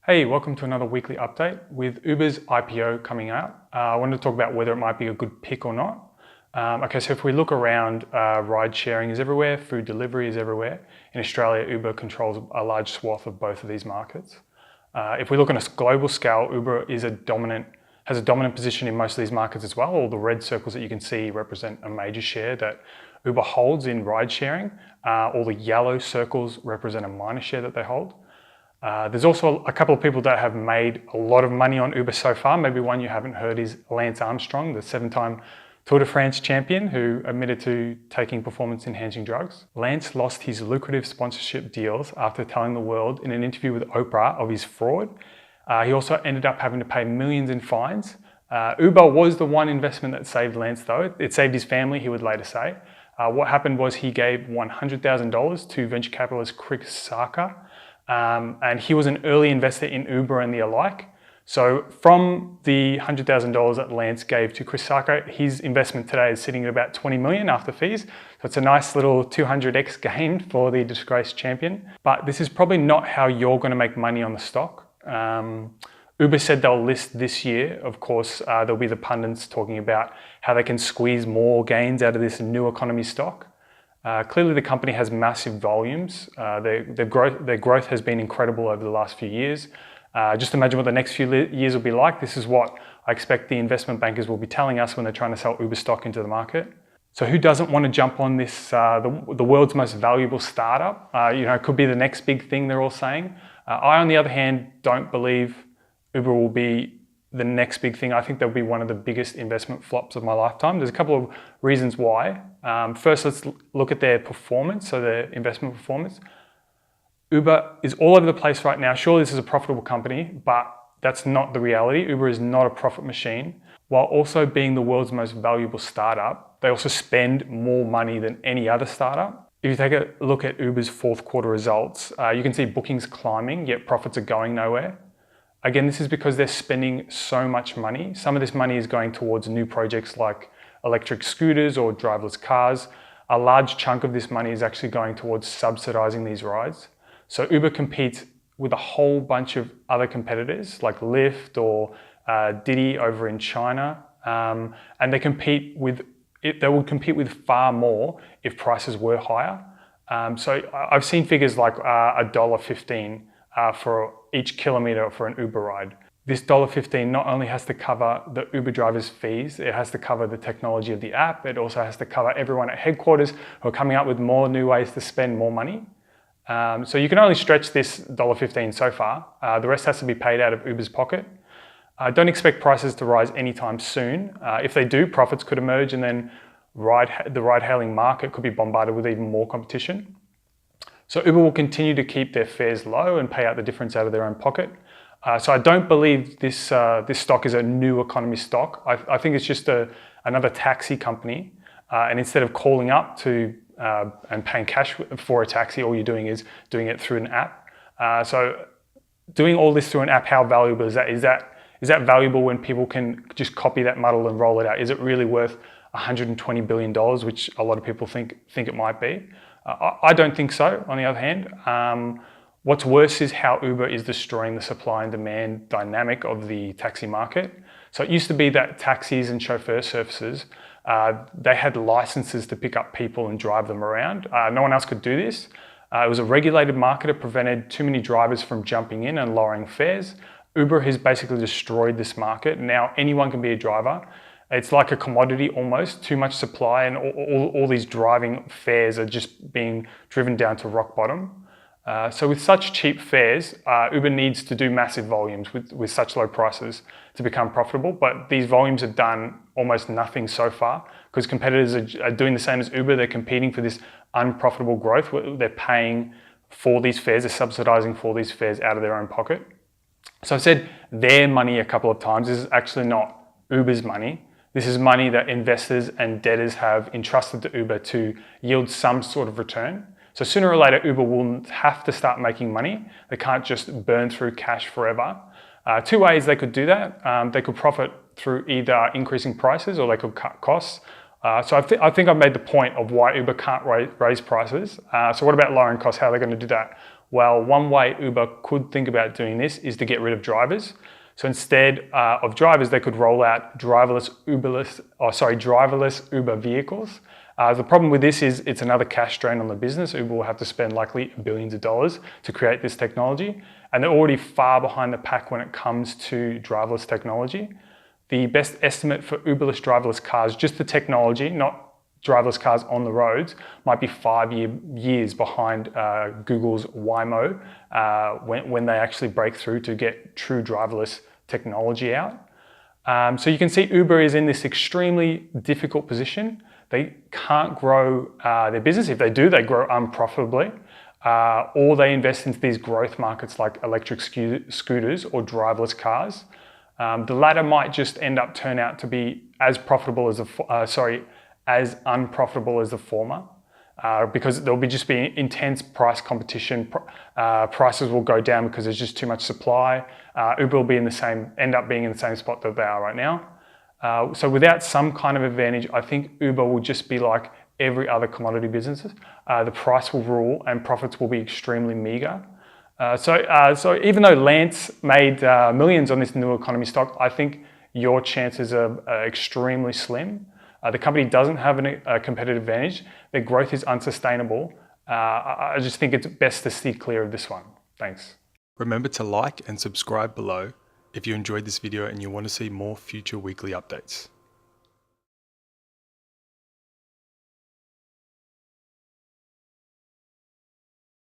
Hey, welcome to another weekly update. With Uber's IPO coming out, I wanted to talk about whether it might be a good pick or not. So if we look around, ride sharing is everywhere, food delivery is everywhere. In Australia, Uber controls a large swath of both of these markets. If we look on a global scale, Uber has a dominant position in most of these markets as well. All the red circles that you can see represent a major share that Uber holds in ride sharing. All the yellow circles represent a minor share that they hold. There's also a couple of people that have made a lot of money on Uber so far. Maybe one you haven't heard is Lance Armstrong, the 7-time Tour de France champion who admitted to taking performance-enhancing drugs. Lance lost his lucrative sponsorship deals after telling the world in an interview with Oprah of his fraud. He also ended up having to pay millions in fines. Uber was the one investment that saved Lance though. It saved his family, he would later say. What happened was he gave $100,000 to venture capitalist Chris Saka, and he was an early investor in Uber and the alike. So from the $100,000 that Lance gave to Chris Saka, his investment today is sitting at about 20 million after fees. So it's a nice little 200x gain for the disgraced champion. But this is probably not how you're going to make money on the stock. Uber said they'll list this year. Of course, there'll be the pundits talking about how they can squeeze more gains out of this new economy stock. Clearly, the company has massive volumes. Their growth has been incredible over the last few years. Just imagine what the next few years will be like. This is what I expect the investment bankers will be telling us when they're trying to sell Uber stock into the market. So who doesn't want to jump on this, the world's most valuable startup? It could be the next big thing they're all saying. I, on the other hand, don't believe Uber will be the next big thing. I think they'll be one of the biggest investment flops of my lifetime. There's a couple of reasons why. First, let's look at their performance, so their investment performance. Uber is all over the place right now. Sure, this is a profitable company, but that's not the reality. Uber is not a profit machine. While also being the world's most valuable startup, they also spend more money than any other startup. If you take a look at Uber's fourth quarter results, you can see bookings climbing, yet profits are going nowhere. Again, this is because they're spending so much money. Some of this money is going towards new projects like electric scooters or driverless cars. A large chunk of this money is actually going towards subsidizing these rides. So Uber competes with a whole bunch of other competitors like Lyft or Didi over in China, and they would compete with far more if prices were higher. So I've seen figures like $1.15 for each kilometer for an Uber ride. This $1.15 not only has to cover the Uber driver's fees, it has to cover the technology of the app, it also has to cover everyone at headquarters who are coming up with more new ways to spend more money. So you can only stretch this $1.15 so far. The rest has to be paid out of Uber's pocket. Don't expect prices to rise anytime soon. If they do, profits could emerge and then the ride-hailing market could be bombarded with even more competition. So Uber will continue to keep their fares low and pay out the difference out of their own pocket. So I don't believe this stock is a new economy stock. I think it's just another taxi company. And instead of calling up to and paying cash for a taxi, all you're doing is doing it through an app. So doing all this through an app, how valuable is that? Is that valuable when people can just copy that model and roll it out? Is it really worth $120 billion, which a lot of people think it might be? I don't think so, on the other hand. What's worse is how Uber is destroying the supply and demand dynamic of the taxi market. So it used to be that taxis and chauffeur services, they had licenses to pick up people and drive them around. No one else could do this. It was a regulated market. It prevented too many drivers from jumping in and lowering fares. Uber has basically destroyed this market. Now anyone can be a driver. It's like a commodity almost, too much supply, and all these driving fares are just being driven down to rock bottom. So with such cheap fares, Uber needs to do massive volumes with such low prices to become profitable, but these volumes have done almost nothing so far because competitors are doing the same as Uber. They're competing for this unprofitable growth. They're paying for these fares, they're subsidizing for these fares out of their own pocket. So I've said their money a couple of times. This is actually not Uber's money. This is money that investors and debtors have entrusted to Uber to yield some sort of return. So sooner or later, Uber will have to start making money. They can't just burn through cash forever. Two ways they could do that. They could profit through either increasing prices or they could cut costs. So I think I've made the point of why Uber can't raise prices. So what about lowering costs? How are they going to do that? Well, one way Uber could think about doing this is to get rid of drivers. So instead of drivers, they could roll out driverless Uber vehicles. The problem with this is it's another cash drain on the business. Uber will have to spend likely billions of dollars to create this technology. And they're already far behind the pack when it comes to driverless technology. The best estimate for Uberless driverless cars, just the technology, not driverless cars on the roads, might be 5 years behind Google's Waymo when they actually break through to get true driverless technology out. So you can see Uber is in this extremely difficult position. They can't grow their business. If they do, they grow unprofitably. Or they invest into these growth markets like electric scooters or driverless cars. The latter might just turn out to be as profitable as as unprofitable as the former, because there'll just be intense price competition. Prices will go down because there's just too much supply. Uber will end up being in the same spot that they are right now. So without some kind of advantage, I think Uber will just be like every other commodity business. The price will rule and profits will be extremely meager. So even though Lance made millions on this new economy stock, I think your chances are extremely slim. The company doesn't have a competitive advantage. Their growth is unsustainable. I just think it's best to steer clear of this one. Thanks. Remember to like and subscribe below if you enjoyed this video and you want to see more future weekly updates.